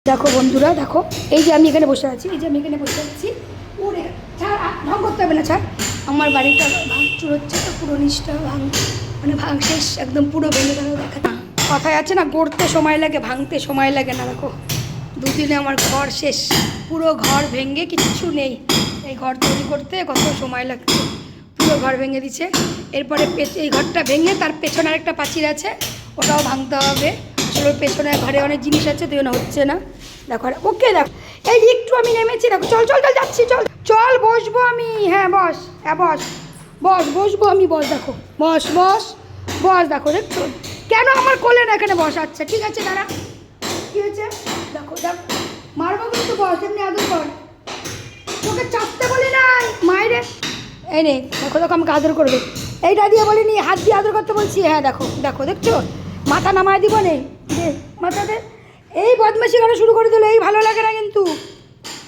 দেখো বন্ধুরা, দেখো এই যে আমি এখানে বসে আছি, ওরে ছাড়, ঢং করতে হবে না, ছাড়। আমার বাড়িটা ভাঙচুর হচ্ছে তো, পুরো নিচটা ভাঙ শেষ, একদম পুরো ভেঙে গেল। দেখা কথায় আছে না, গড়তে সময় লাগে ভাঙতে সময় লাগে না। দেখো দুদিনে আমার ঘর শেষ, পুরো ঘর ভেঙে কিচ্ছু নেই। এই ঘর তৈরি করতে কত সময় লাগছে, পুরো ঘর ভেঙে দিচ্ছে। এরপরে এই ঘরটা ভেঙে তার পেছনে আরেকটা প্রাচীর আছে, ওটাও ভাঙতে হবে। আসলে পেছনে ঘরে অনেক জিনিস আছে, তো না হচ্ছে না। দেখো ওকে, দেখো এই একটু আমি নেমেছি, দেখো চল চল চল যাচ্ছি, চল চল বসবো আমি। হ্যাঁ বস, হ্যাঁ বস বস, বসবো আমি, বস। দেখো বস বস বস, দেখো দেখছো কেন আমার কোলে না, এখানে বস। আচ্ছা ঠিক আছে, দাঁড়া, কী হয়েছে দেখো, দেখ মারবো কিন্তু, বস এমনি আদর কর, তোকে চাপতে বলি নাই মায়েরে। এই নে দেখো, দেখো আমাকে আদর করবে, এইটা দিয়ে বলিনি, হাত দিয়ে আদর করতে বলছি। হ্যাঁ দেখো দেখো, দেখছো মাথা নামায় দিব নে, দে মাথা দে। এই বদমাশি করা শুরু করে দিল,